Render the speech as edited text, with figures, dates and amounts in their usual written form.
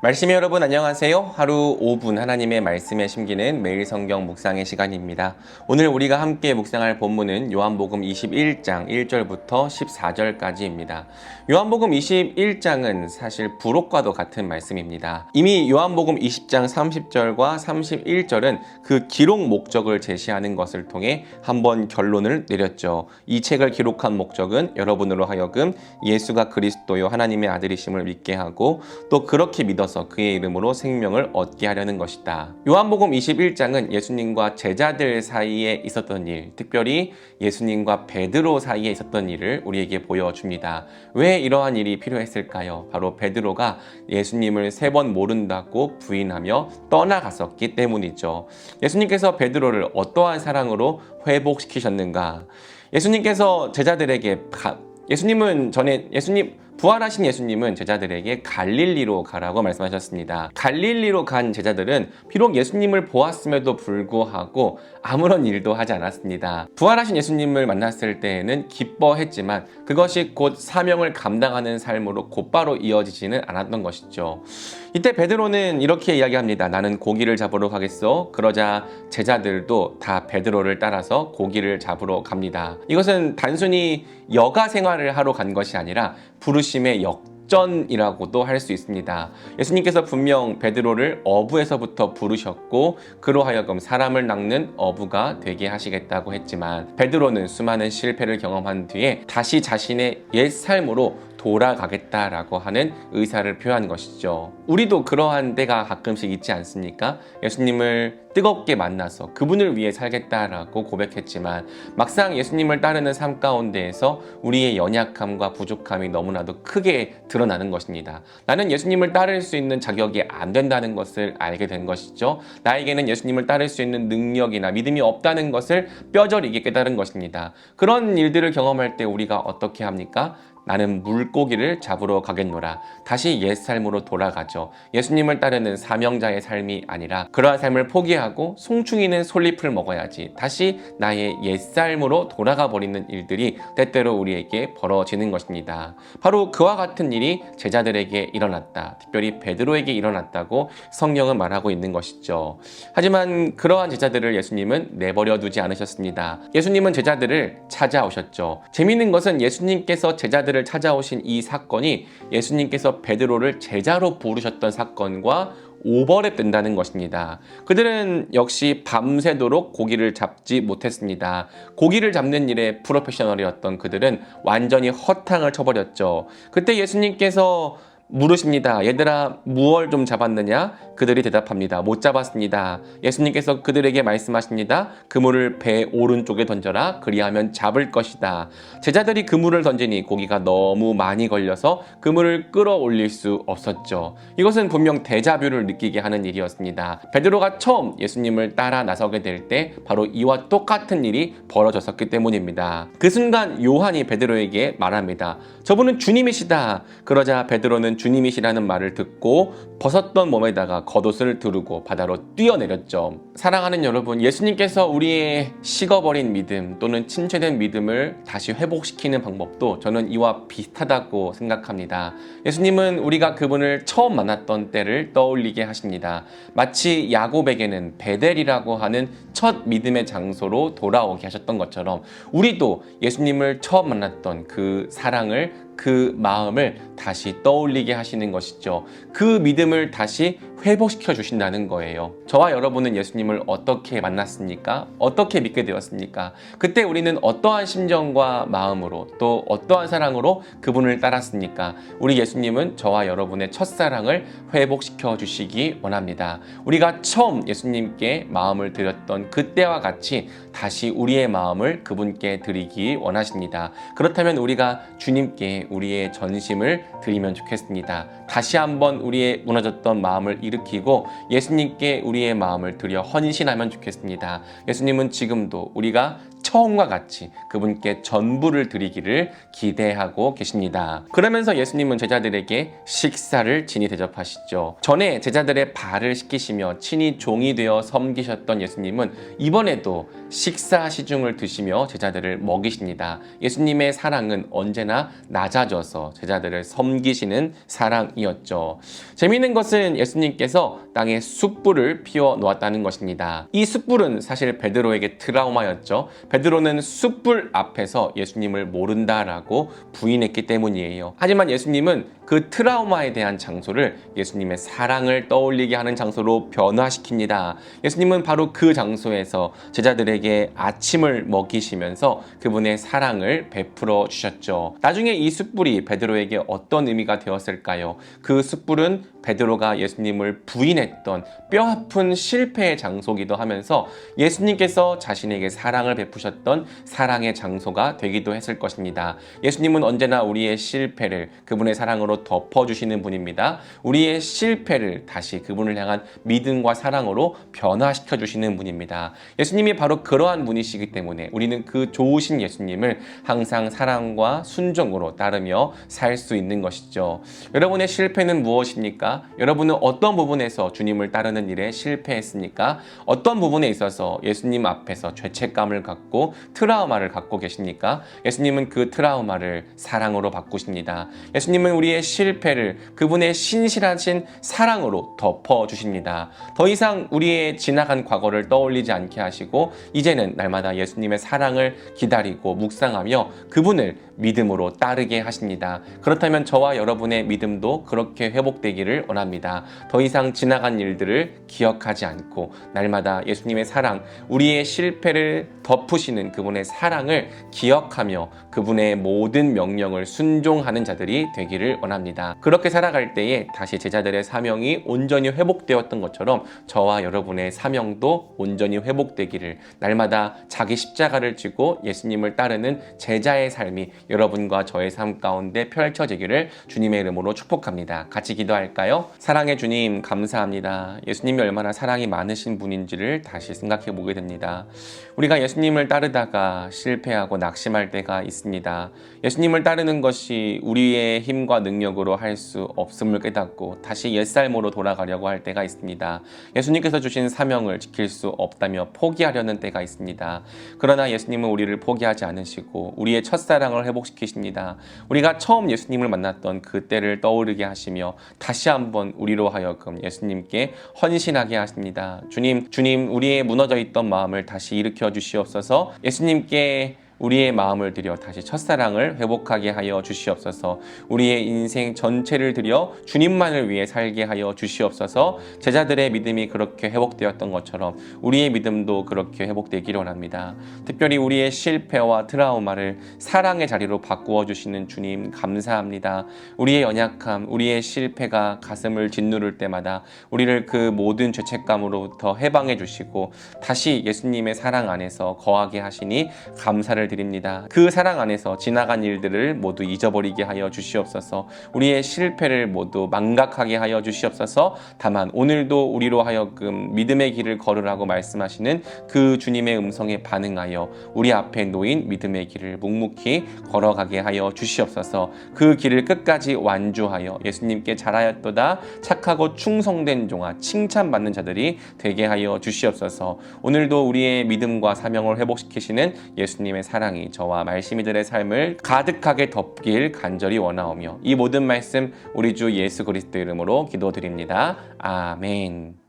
말씀의 여러분 안녕하세요. 하루 5분 하나님의 말씀에 심기는 매일 성경 묵상의 시간입니다. 오늘 우리가 함께 묵상할 본문은 요한복음 21장 1절부터 14절까지입니다. 요한복음 21장은 사실 부록과도 같은 말씀입니다. 이미 요한복음 20장 30절과 31절은 그 기록 목적을 제시하는 것을 통해 한번 결론을 내렸죠. 이 책을 기록한 목적은 여러분으로 하여금 예수가 그리스도요 하나님의 아들이심을 믿게 하고 또 그렇게 믿어 그의 이름으로 생명을 얻게 하려는 것이다. 요한복음 21장은 예수님과 제자들 사이에 있었던 일, 특별히 예수님과 베드로 사이에 있었던 일을 우리에게 보여줍니다. 왜 이러한 일이 필요했을까요? 바로 베드로가 예수님을 3번 모른다고 부인하며 떠나갔었기 때문이죠. 예수님께서 베드로를 어떠한 사랑으로 회복시키셨는가? 예수님께서 제자들에게 부활하신 예수님은 제자들에게 갈릴리로 가라고 말씀하셨습니다. 갈릴리로 간 제자들은 비록 예수님을 보았음에도 불구하고 아무런 일도 하지 않았습니다. 부활하신 예수님을 만났을 때에는 기뻐했지만 그것이 곧 사명을 감당하는 삶으로 곧바로 이어지지는 않았던 것이죠. 이때 베드로는 이렇게 이야기합니다. 나는 고기를 잡으러 가겠소. 그러자 제자들도 다 베드로를 따라서 고기를 잡으러 갑니다. 이것은 단순히 여가 생활을 하러 간 것이 아니라 부르심의 역전이라고도 할 수 있습니다. 예수님께서 분명 베드로를 어부에서부터 부르셨고 그로 하여금 사람을 낚는 어부가 되게 하시겠다고 했지만 베드로는 수많은 실패를 경험한 뒤에 다시 자신의 옛 삶으로 돌아가겠다라고 하는 의사를 표한 것이죠. 우리도 그러한 때가 가끔씩 있지 않습니까? 예수님을 뜨겁게 만나서 그분을 위해 살겠다라고 고백했지만 막상 예수님을 따르는 삶 가운데에서 우리의 연약함과 부족함이 너무나도 크게 드러나는 것입니다. 나는 예수님을 따를 수 있는 자격이 안 된다는 것을 알게 된 것이죠. 나에게는 예수님을 따를 수 있는 능력이나 믿음이 없다는 것을 뼈저리게 깨달은 것입니다. 그런 일들을 경험할 때 우리가 어떻게 합니까? 나는 물고기를 잡으러 가겠노라. 다시 옛 삶으로 돌아가죠. 예수님을 따르는 사명자의 삶이 아니라 그러한 삶을 포기하고 송충이는 솔잎을 먹어야지. 다시 나의 옛 삶으로 돌아가 버리는 일들이 때때로 우리에게 벌어지는 것입니다. 바로 그와 같은 일이 제자들에게 일어났다. 특별히 베드로에게 일어났다고 성경은 말하고 있는 것이죠. 하지만 그러한 제자들을 예수님은 내버려 두지 않으셨습니다. 예수님은 제자들을 찾아오셨죠. 재미있는 것은 예수님께서 제자들을 찾아오신 이 사건이 예수님께서 베드로를 제자로 부르셨던 사건과 오버랩된다는 것입니다. 그들은 역시 밤새도록 고기를 잡지 못했습니다. 고기를 잡는 일에 프로페셔널이었던 그들은 완전히 허탕을 쳐버렸죠. 그때 예수님께서 물으십니다. 얘들아, 무얼 좀 잡았느냐? 그들이 대답합니다. 못 잡았습니다. 예수님께서 그들에게 말씀하십니다. 그물을 배 오른쪽에 던져라. 그리하면 잡을 것이다. 제자들이 그물을 던지니 고기가 너무 많이 걸려서 그물을 끌어올릴 수 없었죠. 이것은 분명 데자뷰를 느끼게 하는 일이었습니다. 베드로가 처음 예수님을 따라 나서게 될 때 바로 이와 똑같은 일이 벌어졌었기 때문입니다. 그 순간 요한이 베드로에게 말합니다. 저분은 주님이시다. 그러자 베드로는 주님이시라는 말을 듣고 벗었던 몸에다가 겉옷을 두르고 바다로 뛰어내렸죠. 사랑하는 여러분, 예수님께서 우리의 식어버린 믿음 또는 침체된 믿음을 다시 회복시키는 방법도 저는 이와 비슷하다고 생각합니다. 예수님은 우리가 그분을 처음 만났던 때를 떠올리게 하십니다. 마치 야곱에게는 베델이라고 하는 첫 믿음의 장소로 돌아오게 하셨던 것처럼 우리도 예수님을 처음 만났던 그 사랑을 그 마음을 다시 떠올리게 하시는 것이죠. 그 믿음을 다시 회복시켜 주신다는 거예요. 저와 여러분은 예수님을 어떻게 만났습니까? 어떻게 믿게 되었습니까? 그때 우리는 어떠한 심정과 마음으로 또 어떠한 사랑으로 그분을 따랐습니까? 우리 예수님은 저와 여러분의 첫사랑을 회복시켜 주시기 원합니다. 우리가 처음 예수님께 마음을 드렸던 그때와 같이 다시 우리의 마음을 그분께 드리기 원하십니다. 그렇다면 우리가 주님께 우리의 전심을 드리면 좋겠습니다. 다시 한번 우리의 무너졌던 마음을 일으키고 예수님께 우리의 마음을 드려 헌신하면 좋겠습니다. 예수님은 지금도 우리가 처음과 같이 그분께 전부를 드리기를 기대하고 계십니다. 그러면서 예수님은 제자들에게 식사를 친히 대접하시죠. 전에 제자들의 발을 씻기시며 친히 종이 되어 섬기셨던 예수님은 이번에도 식사 시중을 드시며 제자들을 먹이십니다. 예수님의 사랑은 언제나 낮아져서 제자들을 섬기시는 사랑이었죠. 재미있는 것은 예수님께서 땅에 숯불을 피워 놓았다는 것입니다. 이 숯불은 사실 베드로에게 트라우마였죠. 베드로는 숯불 앞에서 예수님을 모른다라고 부인했기 때문이에요. 하지만 예수님은 그 트라우마에 대한 장소를 예수님의 사랑을 떠올리게 하는 장소로 변화시킵니다. 예수님은 바로 그 장소에서 제자들에게 아침을 먹이시면서 그분의 사랑을 베풀어 주셨죠. 나중에 이 숯불이 베드로에게 어떤 의미가 되었을까요? 그 숯불은 베드로가 예수님을 부인했던 뼈아픈 실패의 장소기도 하면서 예수님께서 자신에게 사랑을 베푸셨던 사랑의 장소가 되기도 했을 것입니다. 예수님은 언제나 우리의 실패를 그분의 사랑으로 덮어주시는 분입니다. 우리의 실패를 다시 그분을 향한 믿음과 사랑으로 변화시켜 주시는 분입니다. 예수님이 바로 그러한 분이시기 때문에 우리는 그 좋으신 예수님을 항상 사랑과 순종으로 따르며 살 수 있는 것이죠. 여러분의 실패는 무엇입니까? 여러분은 어떤 부분에서 주님을 따르는 일에 실패했습니까? 어떤 부분에 있어서 예수님 앞에서 죄책감을 갖고 트라우마를 갖고 계십니까? 예수님은 그 트라우마를 사랑으로 바꾸십니다. 예수님은 우리의 실패를 그분의 신실하신 사랑으로 덮어주십니다. 더 이상 우리의 지나간 과거를 떠올리지 않게 하시고 이제는 날마다 예수님의 사랑을 기다리고 묵상하며 그분을 믿음으로 따르게 하십니다. 그렇다면 저와 여러분의 믿음도 그렇게 회복되기를 원합니다. 더 이상 지나간 일들을 기억하지 않고 날마다 예수님의 사랑, 우리의 실패를 덮으시는 그분의 사랑을 기억하며 그분의 모든 명령을 순종하는 자들이 되기를 원합니다. 그렇게 살아갈 때에 다시 제자들의 사명이 온전히 회복되었던 것처럼 저와 여러분의 사명도 온전히 회복되기를, 날마다 자기 십자가를 지고 예수님을 따르는 제자의 삶이 여러분과 저의 삶 가운데 펼쳐지기를 주님의 이름으로 축복합니다. 같이 기도할까요? 사랑의 주님, 감사합니다. 예수님이 얼마나 사랑이 많으신 분인지를 다시 생각해 보게 됩니다. 우리가 예수님을 따르다가 실패하고 낙심할 때가 있습니다. 예수님을 따르는 것이 우리의 힘과 능력으로 할 수 없음을 깨닫고 다시 옛삶으로 돌아가려고 할 때가 있습니다. 예수님께서 주신 사명을 지킬 수 없다며 포기하려는 때가 있습니다. 그러나 예수님은 우리를 포기하지 않으시고 우리의 첫사랑을 회복시키십니다. 우리가 처음 예수님을 만났던 그때를 떠오르게 하시며 다시 한번 우리로 하여금 예수님께 헌신하게 하십니다. 주님, 우리의 무너져 있던 마음을 다시 일으켜 주시옵소서. 예수님께 우리의 마음을 들여 다시 첫사랑을 회복하게 하여 주시옵소서. 우리의 인생 전체를 들여 주님만을 위해 살게 하여 주시옵소서. 제자들의 믿음이 그렇게 회복되었던 것처럼 우리의 믿음도 그렇게 회복되기를 원합니다. 특별히 우리의 실패와 트라우마를 사랑의 자리로 바꾸어 주시는 주님, 감사합니다. 우리의 연약함, 우리의 실패가 가슴을 짓누를 때마다 우리를 그 모든 죄책감으로부터 해방해 주시고 다시 예수님의 사랑 안에서 거하게 하시니 감사를 드립니다. 그 사랑 안에서 지나간 일들을 모두 잊어버리게 하여 주시옵소서. 우리의 실패를 모두 망각하게 하여 주시옵소서. 다만 오늘도 우리로 하여금 믿음의 길을 걸으라고 말씀하시는 그 주님의 음성에 반응하여 우리 앞에 놓인 믿음의 길을 묵묵히 걸어가게 하여 주시옵소서. 그 길을 끝까지 완주하여 예수님께 잘하였도다 착하고 충성된 종아 칭찬받는 자들이 되게 하여 주시옵소서. 오늘도 우리의 믿음과 사명을 회복시키시는 예수님의 사랑이 저와 말씀이들의 삶을 가득하게 덮길 간절히 원하오며 이 모든 말씀 우리 주 예수 그리스도 이름으로 기도드립니다. 아멘.